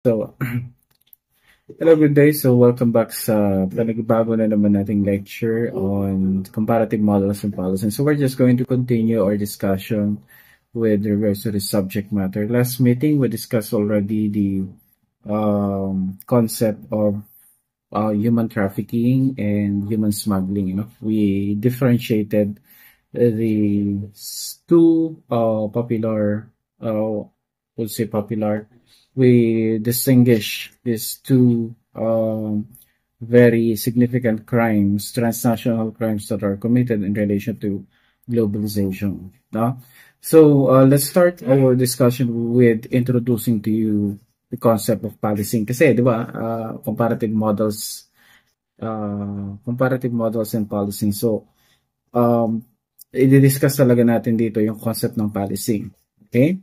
So, hello, good day. So, welcome back sa panagbago na naman nating lecture on comparative models and policies. So, we're just going to continue our discussion with regards to the subject matter. Last meeting, we discussed already the concept of human trafficking and human smuggling. We differentiated the two popular, we'll say popular. We distinguish these two very significant crimes, transnational crimes that are committed in relation to globalization. No? So let's start our discussion with introducing to you the concept of policing. Kasi, di ba, comparative models and policing. So, i-discuss talaga natin dito yung concept ng policing. Okay?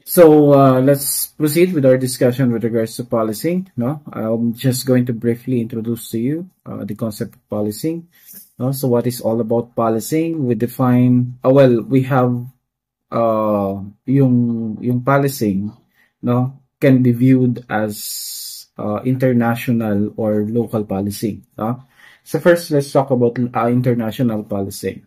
So, let's proceed with our discussion with regards to policing. No? I'm just going to briefly introduce to you the concept of policing. No? So, what is all about policing? We define, we have yung policing, no, can be viewed as international or local policy. No? So first, let's talk about international policy.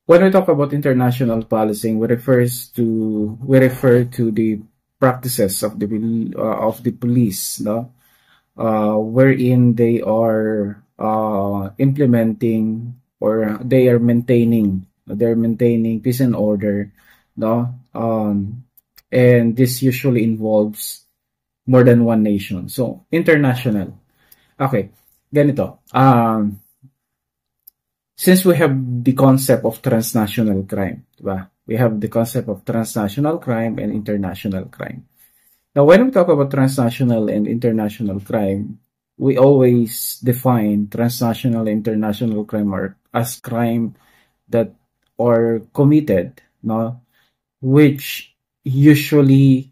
When we talk about international policing, we refer to the practices of the police, no, wherein they are implementing or they're maintaining peace and order, no, and this usually involves more than one nation. So international. Okay, ganito. Since we have the concept of transnational crime, diba? We have the concept of transnational crime and international crime. Now, when we talk about transnational and international crime, we always define transnational and international crime as crime that are committed, no, which usually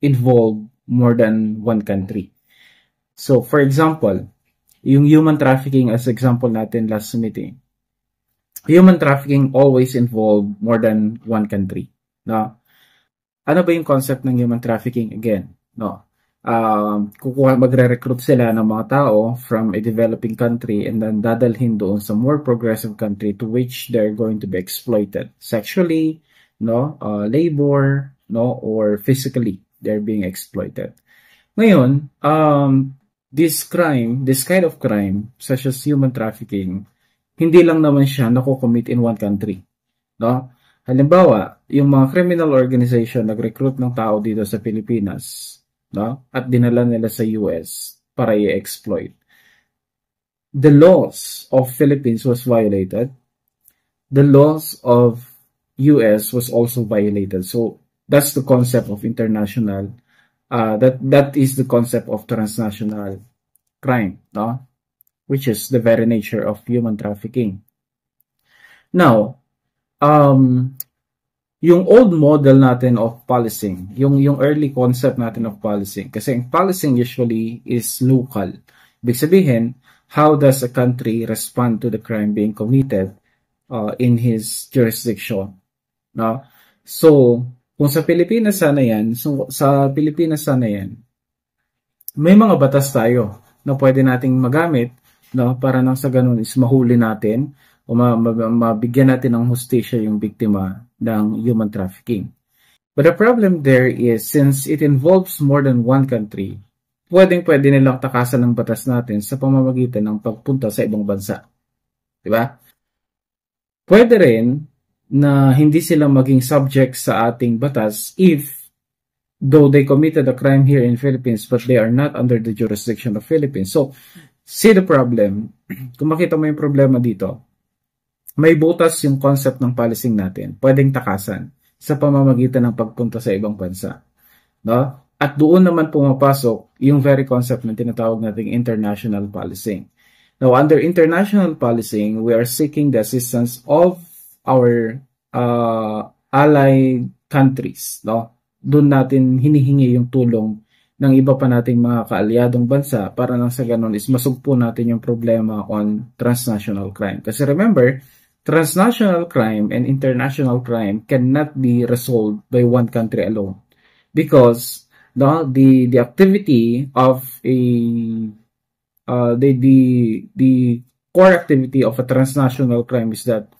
involve more than one country. So, for example, yung human trafficking as example natin last meeting, human trafficking always involve more than one country. No? Ano ba yung concept ng human trafficking? Again, no. Magre-recruit sila ng mga tao from a developing country and then dadalhin doon sa more progressive country to which they're going to be exploited sexually, no, labor, no, or physically they're being exploited. Ngayon, this kind of crime, such as human trafficking, hindi lang naman siya nako-commit in one country. No? Halimbawa, yung mga criminal organization nag-recruit ng tao dito sa Pilipinas, no? At dinala nila sa US para i-exploit. The laws of Philippines was violated. The laws of US was also violated. So, that's the concept of international, that is the concept of transnational crime, no? Which is the very nature of human trafficking. Now, yung old model natin of policing, yung early concept natin of policing, kasi policing usually is local. Ibig sabihin, how does a country respond to the crime being committed in his jurisdiction? No? So, kung sa Pilipinas sana yan, may mga batas tayo na pwede nating magamit, no, para nang sa ganun is mahuli natin o mabigyan natin ng hustisya yung biktima ng human trafficking. But the problem there is, since it involves more than one country, pwede nilang takasan ng batas natin sa pamamagitan ng pagpunta sa ibang bansa. Diba? Pwede rin na hindi sila maging subject sa ating batas though they committed a crime here in Philippines but they are not under the jurisdiction of Philippines. So, see the problem. Kung makita mo yung problema dito, may butas yung concept ng policing natin. Pwedeng takasan sa pamamagitan ng pagpunta sa ibang bansa. No? At doon naman pumapasok yung very concept na tinatawag nating international policing. Now, under international policing, we are seeking the assistance of our allied countries. No? Doon natin hinihingi yung tulong ng iba pa nating mga kaalyadong bansa para nang sa ganun is masugpo natin yung problema on transnational crime. Kasi remember, transnational crime and international crime cannot be resolved by one country alone. because the activity of a the core activity of a transnational crime is that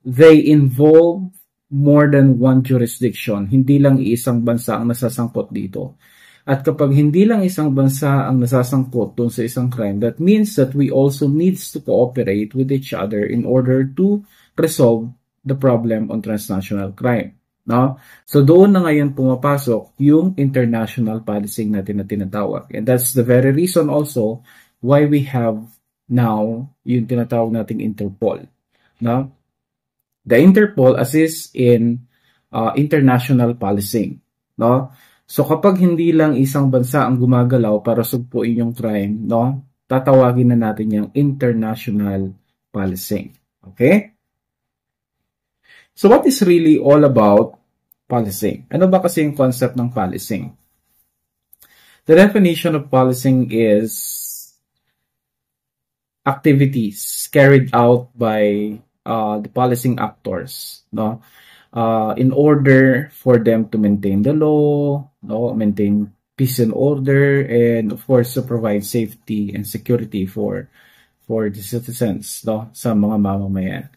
they involve more than one jurisdiction. Hindi lang isang bansa ang nasasangkot dito. At kapag hindi lang isang bansa ang nasasangkot doon sa isang crime, that means that we also needs to cooperate with each other in order to resolve the problem on transnational crime. No? So doon na ngayon pumapasok yung international policing natin na tinatawag. And that's the very reason also why we have now yung tinatawag nating Interpol. No? The Interpol assists in international policing. No? So kapag hindi lang isang bansa ang gumagalaw para sugpuin yung crime, no, tatawagin na natin yung international policing. Okay? So what is really all about policing? Ano ba kasi yung concept ng policing? The definition of policing is activities carried out by the policing actors, no? In order for them to maintain the law, no, maintain peace and order, and of course to provide safety and security for the citizens, no, sa mga mamamayan.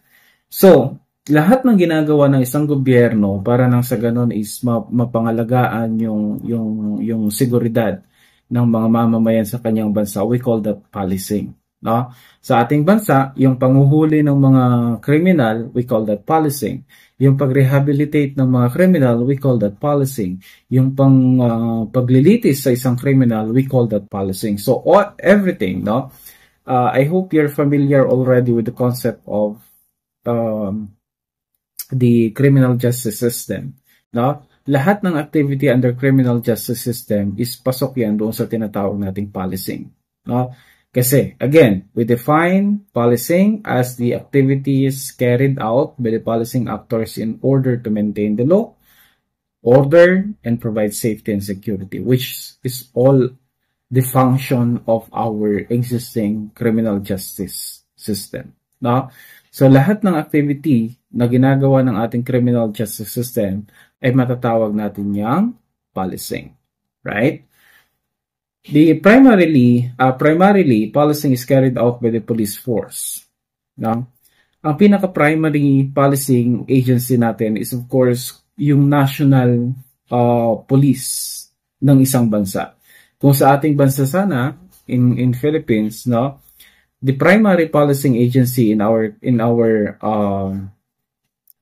So lahat ng ginagawa ng isang gobyerno para nang sa ganun is mapangalagaan yung seguridad ng mga mamamayan sa kanyang bansa, we call that policing. No? Sa ating bansa, yung panghuhuli ng mga kriminal, we call that policing. Yung pag-rehabilitate ng mga kriminal, we call that policing. Yung paglilitis sa isang criminal, we call that policing. So everything, no? I hope you're familiar already with the concept of the criminal justice system, no? Lahat ng activity under criminal justice system is pasok yan doon sa tinatawag nating policing, no? Kasi, again, we define policing as the activities carried out by the policing actors in order to maintain the law, order, and provide safety and security, which is all the function of our existing criminal justice system. No? So, lahat ng activity na ginagawa ng ating criminal justice system ay matatawag natin yang policing. Right? Primarily, policing is carried out by the police force. No? Ang pinaka-primary policing agency natin is of course yung national police ng isang bansa. Kung sa ating bansa sana in Philippines, no, the primary policing agency in our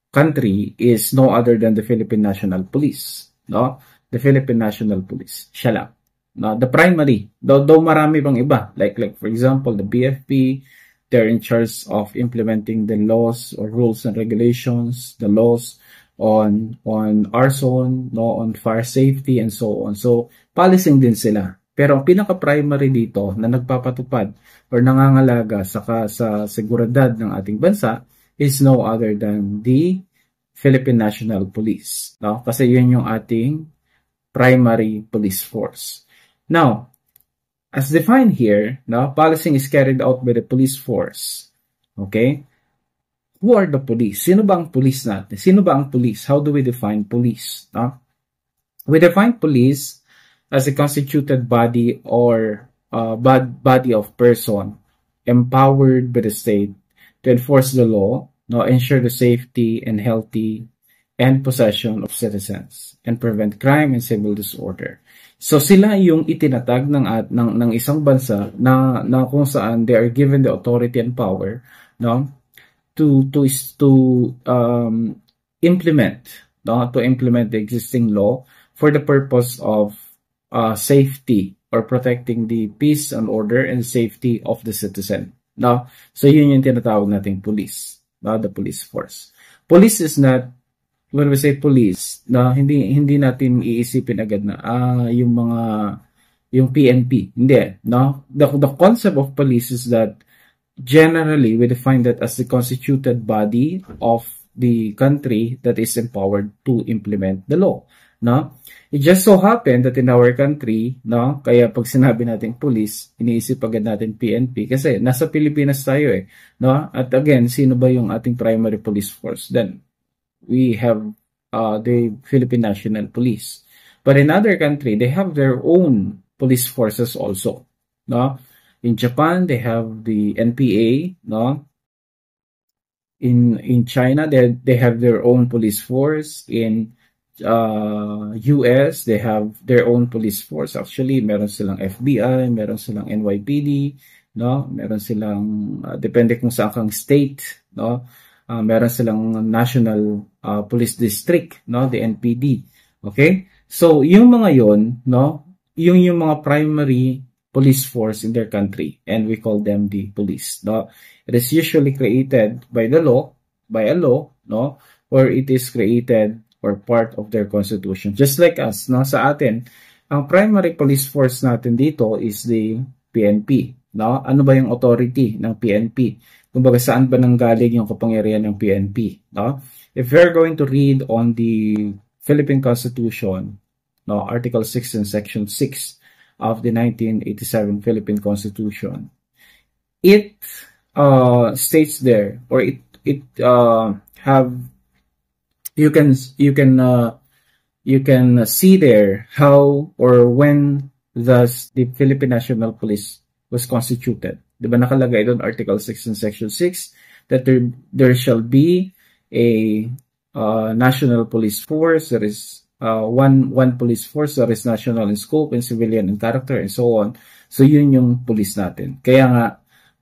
country is no other than the Philippine National Police, no? The Philippine National Police. Siya lang. No, the primary, though marami pang iba, like for example, the BFP, they're in charge of implementing the laws or rules and regulations, the laws on arson, no, on fire safety and so on. So, policing din sila. Pero ang pinaka-primary dito na nagpapatupad or nangangalaga sa seguridad ng ating bansa is no other than the Philippine National Police. No? Kasi yun yung ating primary police force. Now, as defined here, no, policing is carried out by the police force. Okay? Who are the police? Sino ba ang police natin? Sino ba ang police? How do we define police? No? We define police as a constituted body or body of person empowered by the state to enforce the law, no, ensure the safety and healthy and possession of citizens, and prevent crime and civil disorder. So sila yung itinatag ng isang bansa na kung saan they are given the authority and power, no, to implement the existing law for the purpose of safety or protecting the peace and order and safety of the citizen. No? So yun yung tinatawag nating police, no? The police force. Police is not, when we say police, no, hindi natin iisipin agad na yung PNP. Hindi, no? The concept of police is that generally we define that as the constituted body of the country that is empowered to implement the law, no? It just so happened that in our country, no, kaya pag sinabi natin police, iniisip agad natin PNP kasi nasa Pilipinas tayo no? At again, sino ba yung ating primary police force? Then we have the Philippine National Police. But in other country, they have their own police forces also, no? In Japan, they have the NPA, no? In China, they have their own police force. In US, they have their own police force. Actually, meron silang FBI, meron silang NYPD, no? Meron silang depende kung saan kang state, no? Meron silang National Police District, no? The NPD. Okay? So, yung mga yon, no? Yung mga primary police force in their country, and we call them the police, no? It is usually created by a law, no? Or it is created or part of their constitution. Just like us, no? Sa atin, ang primary police force natin dito is the PNP, no? Ano ba yung authority ng PNP? Kumbaga, saan ba nanggaling yung kapangyarihan ng PNP, no? If we're going to read on the Philippine Constitution, no, Article 6 and Section 6 of the 1987 Philippine Constitution, it states there, or it have you can see there how or when thus the Philippine National Police was constituted. Diba nakalagay doon Article 6 and Section 6 that there shall be a national police force. There is one police force that is national in scope and civilian in character and so on. So yun yung police natin. Kaya nga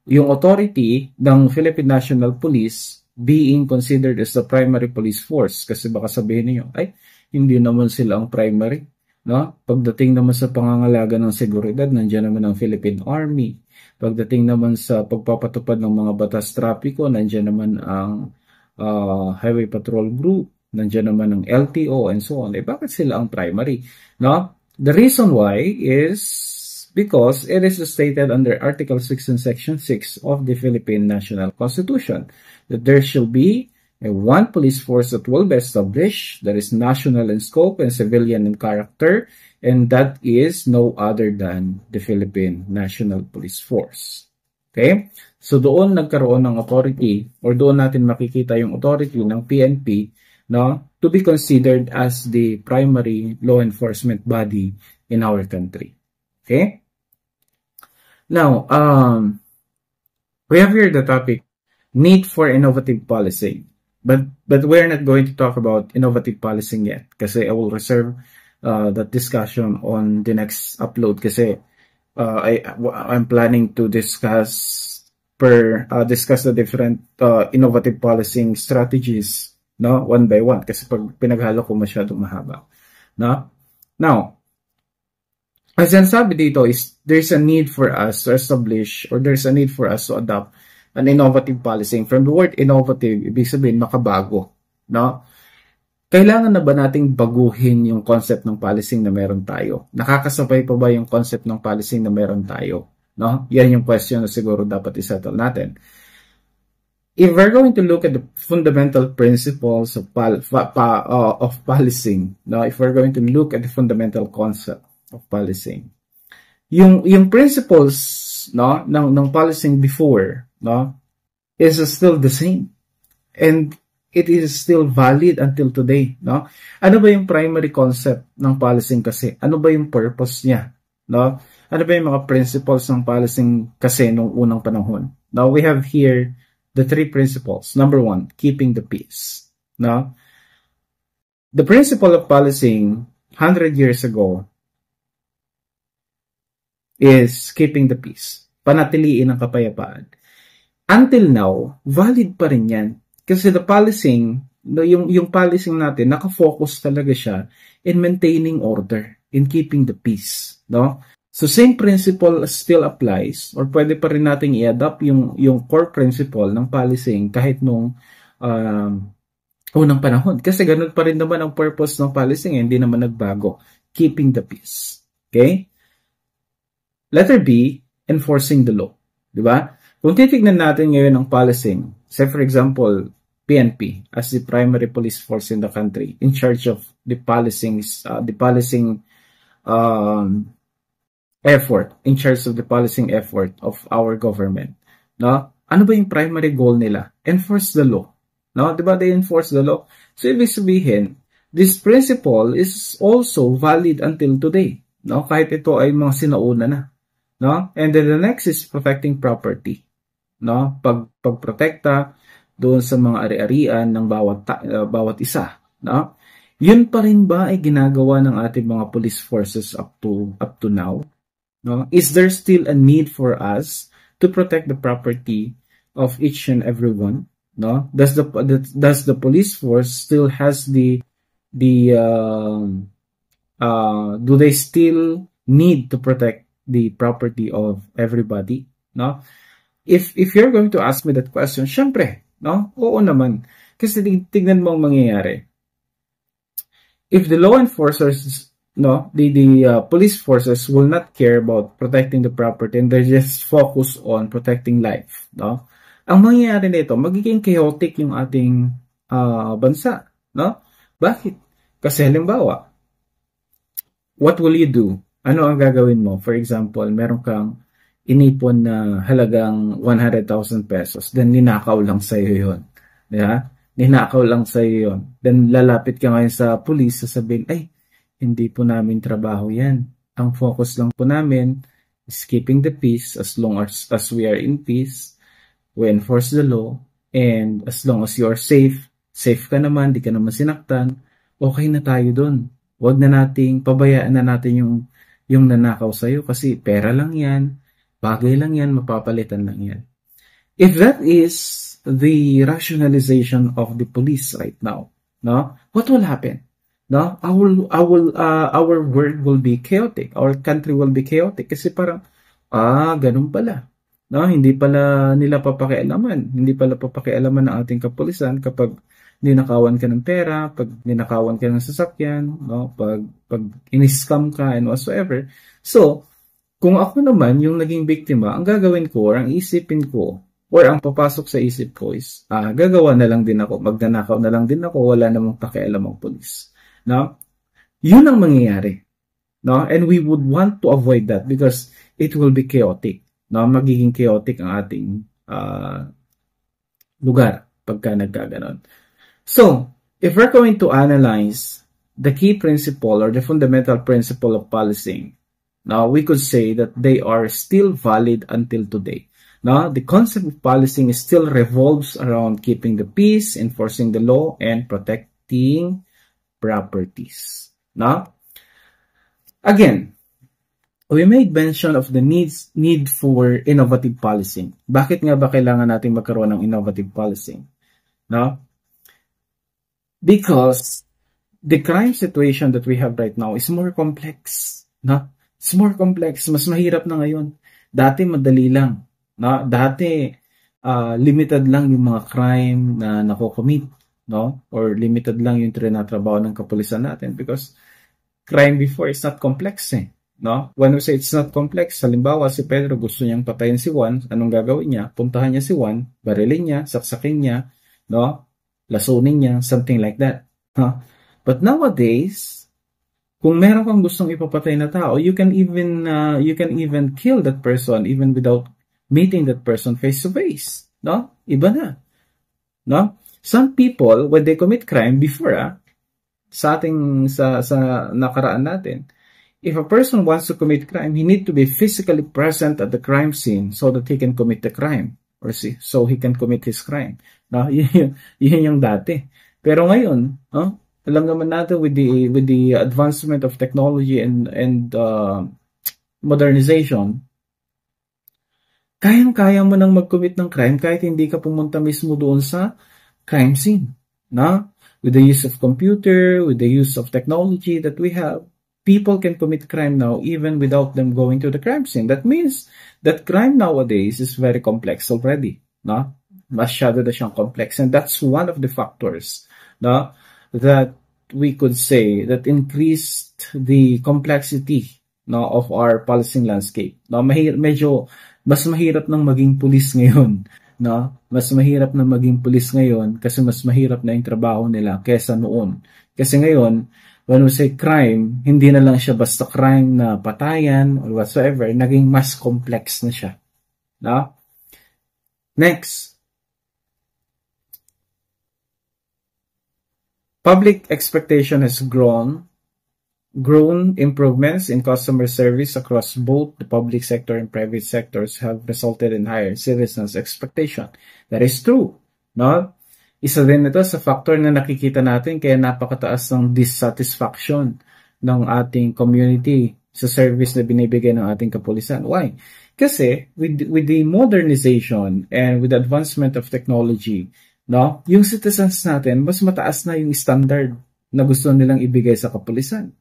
yung authority ng Philippine National Police being considered as the primary police force, kasi baka sabihin niyo, ay hindi naman sila ang primary, no? Pagdating naman sa pangangalaga ng seguridad, nandiyan naman ang Philippine Army. Pagdating naman sa pagpapatupad ng mga batas trapiko, nandiyan naman ang Highway Patrol Group, nandiyan naman ang LTO and so on. Eh, bakit sila ang primary? No? The reason why is because it is stated under Article 6 and Section 6 of the Philippine National Constitution that there shall be one police force that will be established that is national in scope and civilian in character, and that is no other than the Philippine National Police Force. Okay? So doon nagkaroon ng authority, or doon natin makikita yung authority ng PNP, no, to be considered as the primary law enforcement body in our country. Okay? Now, we have here the topic, need for innovative policing. But we're not going to talk about innovative policing yet, kasi I will reserve that discussion on the next upload, kasi I'm planning to discuss the different innovative policing strategies, no, one by one, kasi pag pinaghalo ko masyadong mahaba, no? Now, as sinasabi dito is there's a need for us to establish, or there's a need for us to adopt an innovative policing. From the word innovative, ibig sabihin makabago, no? Kailangan na ba nating baguhin yung concept ng policing na meron tayo? Nakakasabay pa ba yung concept ng policing na meron tayo? No? Yan yung question na siguro dapat isettle natin. If we're going to look at the fundamental principles of policing, no? If we're going to look at the fundamental concept of policing, yung principles, no, ng policing before, no, is still the same, and it is still valid until today, no? Ano ba yung primary concept ng policing kasi? Ano ba yung purpose niya, no? Ano ba yung mga principles ng policing kasi nung unang panahon? Now, we have here the three principles. Number one, keeping the peace, no? The principle of policing 100 years ago is keeping the peace. Panatiliin ang kapayapaan. Until now, valid pa rin yan. Kasi the policing, yung policing natin, nakafocus talaga siya in maintaining order, in keeping the peace, no? So same principle still applies, or pwede pa rin nating i-adapt yung core principle ng policing kahit nung unang panahon. Kasi ganun pa rin naman ang purpose ng policing, hindi naman nagbago. Keeping the peace. Okay? Letter B, enforcing the law. Diba? Kung titignan natin ngayon ang policing, say for example, PNP as the primary police force in the country in charge of the policing effort, in charge of the policing effort of our government. No? Ano ba yung primary goal nila? Enforce the law. No? Diba they enforce the law? So ibig sabihin, This principle is also valid until today, no? Kahit ito ay mga sinauna na, no? And then the next is protecting property, no? Pagprotekta doon sa mga ari-arian ng bawat isa, no? Yun pa rin ba ay ginagawa ng ating mga police forces up to now? No? Is there still a need for us to protect the property of each and every one? No? Does the police force still has do they still need to protect the property of everybody? No? If you're going to ask me that question, syempre, no? Oo naman. Kasi tignan mo ang mangyayari. If the law enforcers, no, the police forces will not care about protecting the property and they just focus on protecting life, no? Ang mangyayari nito, magiging chaotic yung ating bansa, no? Bakit? Kasi halimbawa, what will you do? Ano ang gagawin mo? For example, meron kang inipon na halagang 100,000 pesos, then ninakaw lang sa'yo yun. Diba? Ninakaw lang sa'yo yun. Then lalapit ka ngayon sa police, sasabihin, ay, hindi po namin trabaho yan. Ang focus lang po namin is keeping the peace as long as we are in peace. We enforce the law. And as long as you are safe ka naman, di ka naman sinaktan, okay na tayo dun. Huwag na nating, pabayaan na natin yung nanakaw sa'yo kasi pera lang yan, bagay lang yan, mapapalitan lang yan. If that is the rationalization of the police right now, no, what will happen? No, our world will be chaotic. Our country will be chaotic kasi parang ganun pala. No, hindi pala nila papakialaman. Hindi pala papakialaman ng ating kapulisan kapag ninakawan ka ng pera, pag ninakawan ka ng sasakyan, no, pag in-scam ka and whatsoever. So, kung ako naman yung naging biktima, ang gagawin ko, ang isipin ko, or ang papasok sa isip ko is, gagawa na lang din ako, magnanakaw na lang din ako, wala namang pakialam ang pulis. No? Yun ang mangyayari. No? And we would want to avoid that because it will be chaotic. No? Magiging chaotic ang ating lugar pagka nagkaganon. So, if we're going to analyze the key principle or the fundamental principle of policing, now we could say that they are still valid until today. Now, the concept of policing still revolves around keeping the peace, enforcing the law, and protecting properties. Now, again, we made mention of the need for innovative policing. Bakit nga ba kailangan natin magkaroon ng innovative policing? Now, because the crime situation that we have right now is more complex. No? It's more complex. Mas mahirap na ngayon. Dati madali lang. No? Dati limited lang yung mga crime na nako-commit, no? Or limited lang yung trinatrabaho ng kapulisan natin because crime before is not complex no? When we say it's not complex, halimbawa si Pedro gusto niyang patayin si Juan, anong gagawin niya? Puntahan niya si Juan, barilin niya, saksakin niya, no? Lasunin niya, something like that. Huh? But nowadays, kung meron kang gustong ipapatay na tao, you can even kill that person even without meeting that person face to face, no? Iba na, no? Some people when they commit crime before, sa nakaraan natin, if a person wants to commit crime, he need to be physically present at the crime scene so that he can commit the crime so he can commit his crime, no? Yun yung dati. Pero ngayon, no? Alam naman natin with the advancement of technology and modernization, kayang-kaya mo nang mag-commit ng crime kahit hindi ka pumunta mismo doon sa crime scene. No? With the use of computer, with the use of technology that we have, people can commit crime now even without them going to the crime scene. That means that crime nowadays is very complex already. No? Masyado na siyang complex. And that's one of the factors, no? That we could say that increased the complexity, no, of our policing landscape. No? Medyo mas mahirap nang maging pulis ngayon, no? Mas mahirap na maging pulis ngayon kasi mas mahirap na yung trabaho nila kesa noon. Kasi ngayon, when we say crime, hindi na lang siya basta crime na patayan or whatsoever, naging mas complex na siya. No? Next. Public expectation has grown improvements in customer service across both the public sector and private sectors have resulted in higher citizens' expectation. That is true, no? Isa din ito sa factor na nakikita natin kaya napakataas ng dissatisfaction ng ating community sa service na binibigay ng ating kapulisan. Why? Kasi with the modernization and with the advancement of technology, no, yung citizens natin mas mataas na yung standard na gusto nilang ibigay sa kapulisan.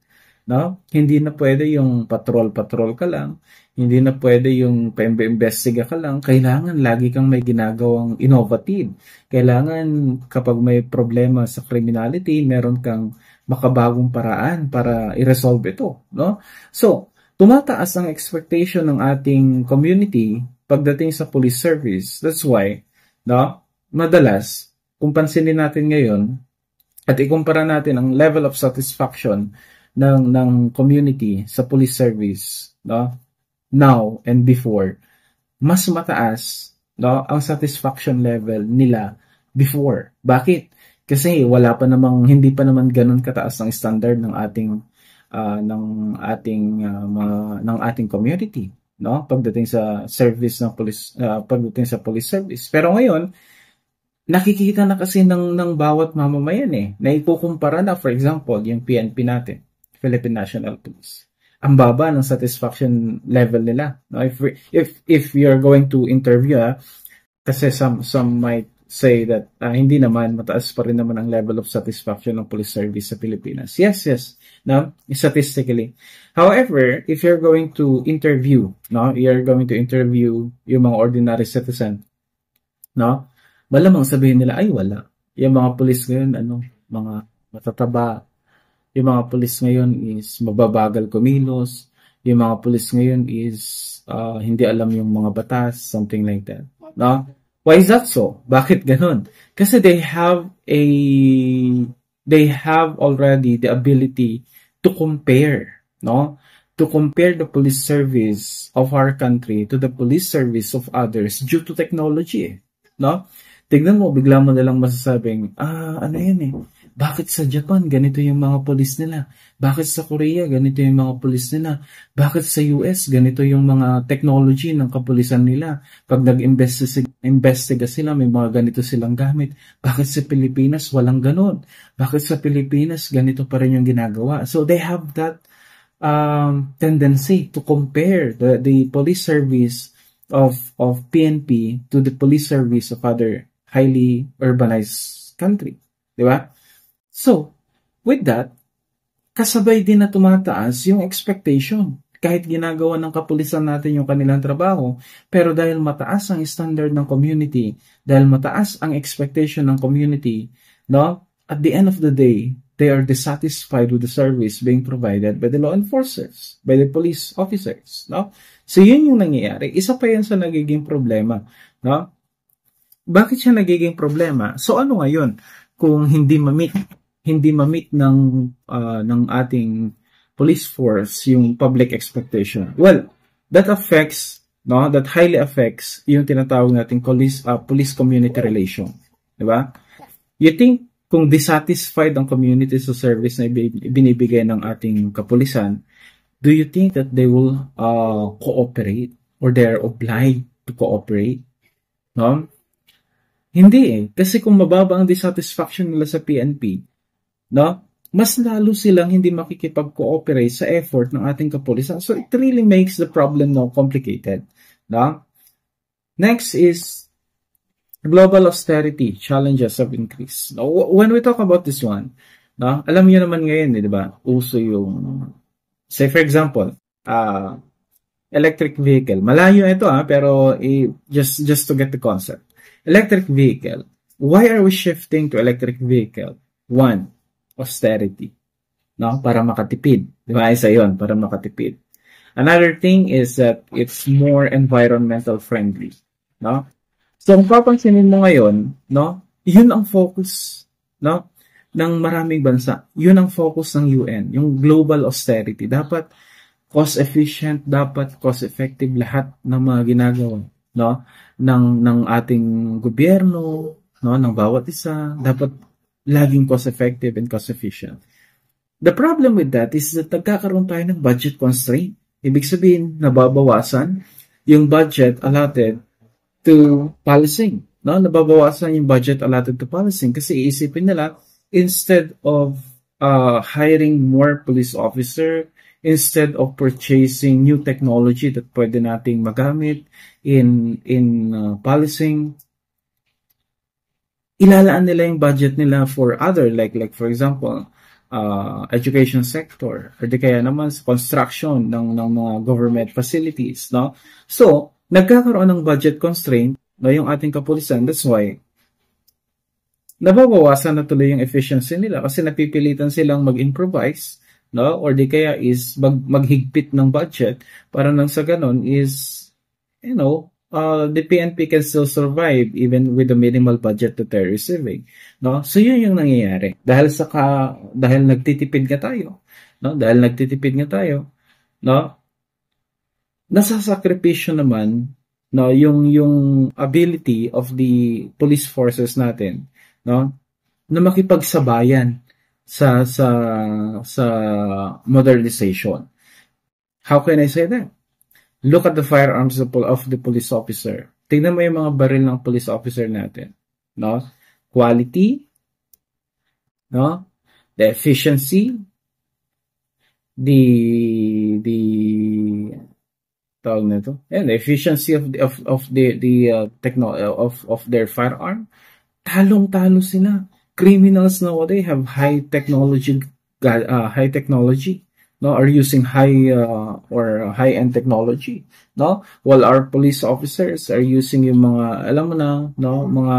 No? Hindi na pwede yung patrol-patrol ka lang, hindi na pwede yung pa-imbestiga ka lang, kailangan lagi kang may ginagawang innovative. Kailangan kapag may problema sa criminality, meron kang makabagong paraan para i-resolve ito, no? So, tumataas ang expectation ng ating community pagdating sa police service. That's why, no, madalas, kung pansinin natin ngayon at ikumpara natin ang level of satisfaction ng community sa police service, no, now and before, mas mataas, no, ang satisfaction level nila before. Bakit? Kasi hindi pa naman ganun kataas ang standard ng ating community, no, pagdating sa service ng police, pagdating sa police service. Pero ngayon nakikita na kasi ng bawat mamamayan na ikukumpara na, for example, yung PNP natin, Philippine National Police. Ang baba ng satisfaction level nila. No? If you're going to interview, kasi some might say that hindi naman, mataas pa rin naman ang level of satisfaction ng police service sa Pilipinas. Yes. No? Statistically. However, if you're going to interview, no, you're going to interview yung mga ordinary citizen, no, malamang sabihin nila, ay wala. Yung mga police ngayon, mga matataba. Yung mga police ngayon is mababagal kumilos. Yung mga police ngayon is hindi alam yung mga batas, something like that. No? Why is that so? Bakit ganun? Kasi they have already the ability to compare, no? To compare the police service of our country to the police service of others due to technology, no? Tignan mo, bigla mo nalang masasabing, bakit sa Japan, ganito yung mga police nila? Bakit sa Korea, ganito yung mga police nila? Bakit sa US, ganito yung mga technology ng kapulisan nila? Pag nag-investiga sila, may mga ganito silang gamit. Bakit sa Pilipinas, walang ganon? Bakit sa Pilipinas, ganito pa rin yung ginagawa? So they have that tendency to compare the police service of PNP to the police service of other highly urbanized country. Di ba? So, with that, kasabay din na tumataas yung expectation. Kahit ginagawa ng kapulisan natin yung kanilang trabaho, pero dahil mataas ang standard ng community, dahil mataas ang expectation ng community, no, at the end of the day, they are dissatisfied with the service being provided by the law enforcers, by the police officers, no? So, yun yung nangyayari. Isa pa yan sa nagiging problema, no? Bakit siya nagiging problema? So, ano ngayon kung hindi ma-meet ng ating police force yung public expectation? Well, that highly affects yung tinatawag nating police community relation. Diba? You think kung dissatisfied ang community sa service na binibigay ng ating kapulisan, do you think that they will cooperate or they are obliged to cooperate? No? Hindi Kasi kung mababa ang dissatisfaction nila sa PNP, no, mas lalo silang hindi makikipag-cooperate sa effort ng ating kapulisan. So it really makes the problem now complicated. No? Next is global austerity challenges have increased. Now, when we talk about this one, no, alam niyo naman ngayon, di ba? Uso yung, say for example, electric vehicle. Malayo ito pero just to get the concept. Electric vehicle. Why are we shifting to electric vehicle? One, austerity. No? Para makatipid. Di ba? Isa yun, para makatipid. Another thing is that it's more environmental friendly. No? So, kung papansinin mo ngayon, no? Yun ang focus, no, ng maraming bansa. Yun ang focus ng UN, yung global austerity. Dapat cost efficient, dapat cost effective lahat ng mga ginagawa, no, ng ating gobyerno, no, ng bawat isa. Dapat laging cost-effective and cost-efficient. The problem with that is that nagkakaroon tayo ng budget constraint. Ibig sabihin, nababawasan yung budget allotted to policing. No? Nababawasan yung budget allotted to policing kasi iisipin nila, instead of hiring more police officer, instead of purchasing new technology that pwede nating magamit in policing, ilalaan nila yung budget nila for other, like for example, education sector, or di kaya naman construction ng mga government facilities, no? So, nagkakaroon ng budget constraint na yung ating kapulisan. That's why nababawasan na tuloy yung efficiency nila kasi napipilitan silang mag-improvise, no? Or di kaya is maghigpit ng budget para nang sa ganon is, the PNP can still survive even with the minimal budget that they're receiving, no? So yun yung nangyayari dahil nagtitipid nga tayo, no? Dahil nagtitipid nga tayo, no? Nasasakripisyo naman, no, yung ability of the police forces natin, no, na makipagsabayan sa modernization. How can I say that? Look at the firearms of the police officer. Tingnan mo yung mga baril ng police officer natin, no? Quality, no? The efficiency, the efficiency of their firearm. Talong-talo sila. Criminals nowadays have high technology, no, are using high-end technology, no, while our police officers are using yung mga, alam mo na, no, mga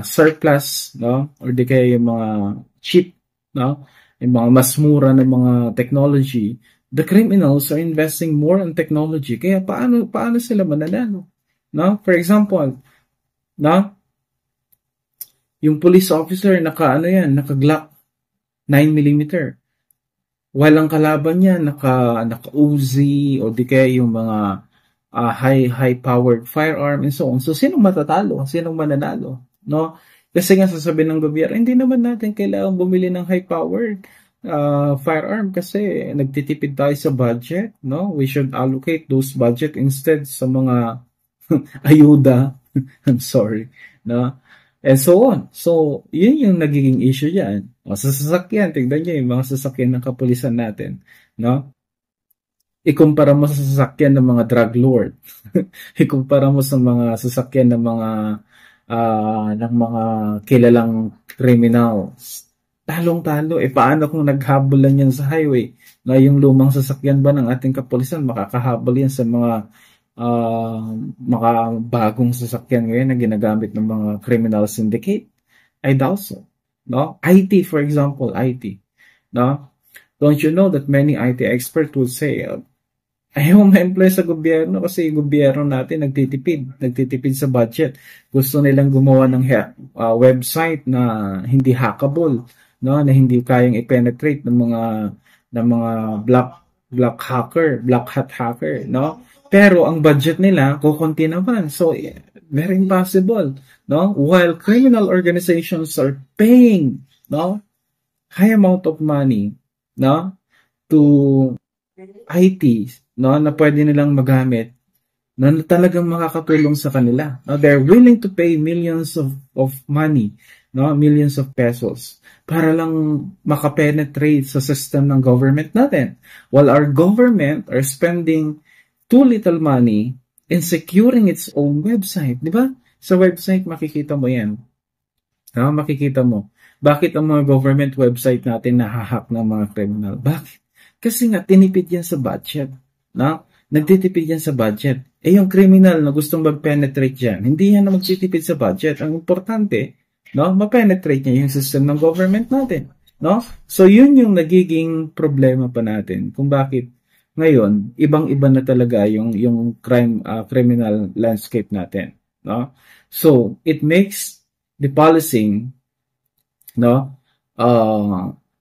surplus, no, or di kaya yung mga cheap, no, yung mga mas mura na mga technology. The criminals are investing more in technology. Kaya paano sila mananalo? No? For example, no? Yung police officer naka-Glock 9mm. While ang kalaban niya naka-Uzi o di kaya yung mga high-powered firearm and so on. So sinong matatalo? Sinong mananalo? No? Kasi nga sasabihin ng gobyerno, hindi naman natin kailangan bumili ng high-powered firearm kasi nagtitipid tayo sa budget, no? We should allocate those budget instead sa mga ayuda. I'm sorry, no? And so on. So, yun yung nagiging issue diyan. Sa sasakyan, tingnan niyo yung mga sasakyan ng kapulisan natin, no? Ikumpara mo sa sasakyan ng mga drug lord. Ikumpara mo sa mga sasakyan ng mga kilalang criminals. Talong-talo. Paano kung naghabol lang yan sa highway? Na yung lumang sasakyan ba ng ating kapulisan, makakahabol yan sa mga bagong sasakyan ngayon na ginagamit ng mga criminal syndicate? I doubt so. No? IT, for example, IT. No? Don't you know that many IT experts will say, ayaw ma-employ sa gobyerno kasi yung gobyerno natin nagtitipid sa budget. Gusto nilang gumawa ng website na hindi hackable, no, na hindi kayang i-penetrate ng mga black hat hacker, no? Pero ang budget nila kukunti naman. So very impossible, no? While criminal organizations are paying, no, high amount of money, no, to IT, no, na pwede nilang magamit na talagang makakatulong sa kanila. No, they're willing to pay millions of money, no, millions of pesos para lang makapenetrate sa system ng government natin. While our government are spending too little money in securing its own website, di ba? Sa website makikita mo 'yan. No, makikita mo. Bakit ang mga government website natin nahahack ng mga criminal? Bakit? Kasi nga tinipid yan sa budget, no? Nagtitipid yan sa budget. Yung criminal na gustong mag-penetrate dyan, hindi yan na magtitipid sa budget. Ang importante, no, ma-penetrate niya yung system ng government natin, no? So yun yung nagiging problema pa natin kung bakit ngayon ibang-iba na talaga yung criminal landscape natin, no? So it makes the policing, no,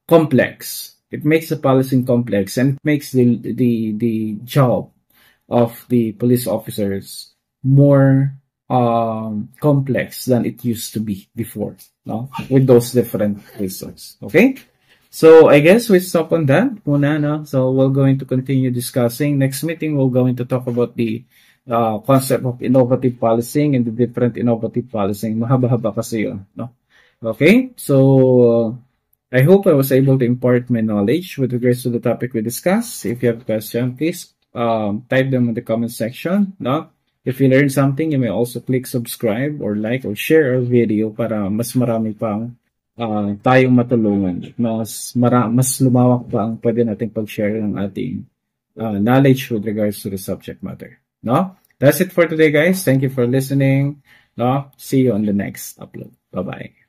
complex. It makes the policing complex and it makes the job of the police officers more complex than it used to be before, no? With those different reasons. Okay? So I guess we stop on that muna, no? So we're going to continue discussing. Next meeting, we're going to talk about the concept of innovative policing and the different innovative policing. Mahaba-haba kasi yun, no? Okay? So I hope I was able to impart my knowledge with regards to the topic we discussed. If you have a question, please type them in the comment section, no? If you learned something, you may also click subscribe or like or share our video para mas marami pang tayong matulungan. Mas lumawak pa ang pwede nating pag-share ng ating knowledge with regards to the subject matter. No? That's it for today, guys. Thank you for listening. No? See you on the next upload. Bye-bye.